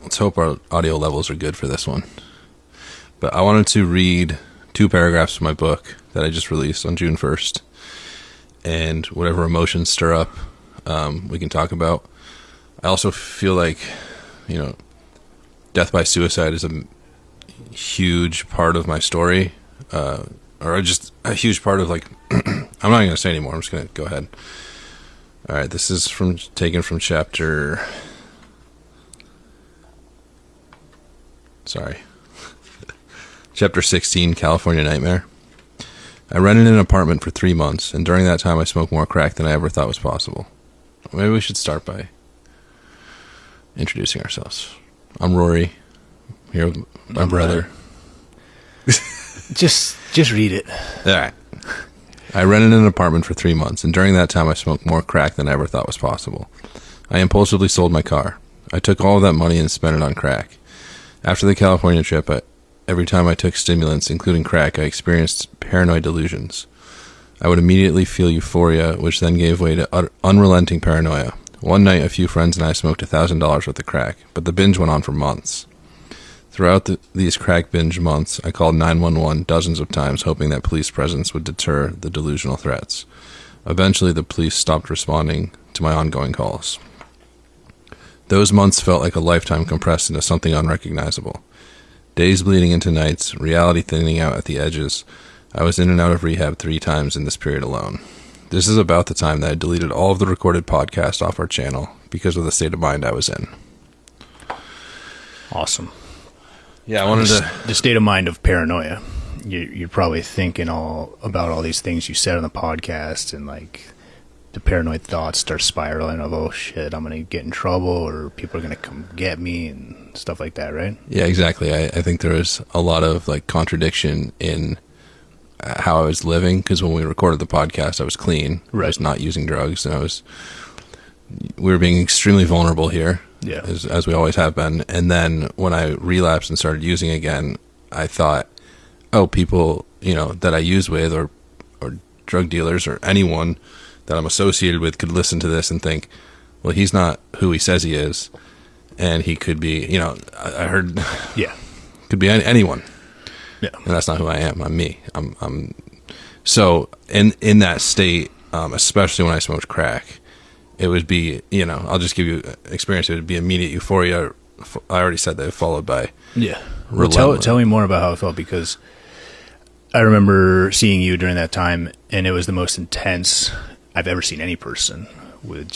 Let's hope our audio levels are good for this one. But I wanted to read 2 paragraphs from my book that I just released on June 1st. And whatever emotions stir up, we can talk about. I also feel like, death by suicide is a huge part of my story. Or just a huge part of, I'm not going to say anymore. I'm just going to go ahead. All right, this is taken from chapter 16, California Nightmare. I rented an apartment for 3 months, and during that time I smoked more crack than I ever thought was possible. Maybe we should start by introducing ourselves. I'm Rory, here with my brother. Just read it. All right. I rented an apartment for 3 months, and during that time I smoked more crack than I ever thought was possible. I impulsively sold my car. I took all of that money and spent it on crack. After the California trip, every time I took stimulants, including crack, I experienced paranoid delusions. I would immediately feel euphoria, which then gave way to unrelenting paranoia. One night, a few friends and I smoked $1,000 worth of crack, but the binge went on for months. Throughout these crack binge months, I called 911 dozens of times, hoping that police presence would deter the delusional threats. Eventually, the police stopped responding to my ongoing calls. Those months felt like a lifetime compressed into something unrecognizable. Days bleeding into nights, reality thinning out at the edges. I was in and out of rehab 3 times in this period alone. This is about the time that I deleted all of the recorded podcasts off our channel because of the state of mind I was in. Awesome. Yeah, I wanted the state of mind of paranoia. You're probably thinking about all these things you said on the podcast, and the paranoid thoughts start spiraling of, oh shit, I'm going to get in trouble, or people are going to come get me, and stuff like that, right? Yeah, exactly. I think there was a lot of contradiction in how I was living, because when we recorded the podcast, I was clean. Right. I was not using drugs, and we were being extremely vulnerable here. Yeah. As we always have been. And then when I relapsed and started using again, I thought, oh, people, that I use with, or drug dealers, or anyone that I'm associated with could listen to this and think, well, he's not who he says he is. And he could be, I heard, yeah, could be anyone. Yeah. And that's not who I am. I'm me. I'm so in that state, especially when I smoked crack, it would be, I'll just give you experience. It would be immediate euphoria. I already said that, followed by Well, tell me more about how it felt, because I remember seeing you during that time, and it was the most intense I've ever seen any person, with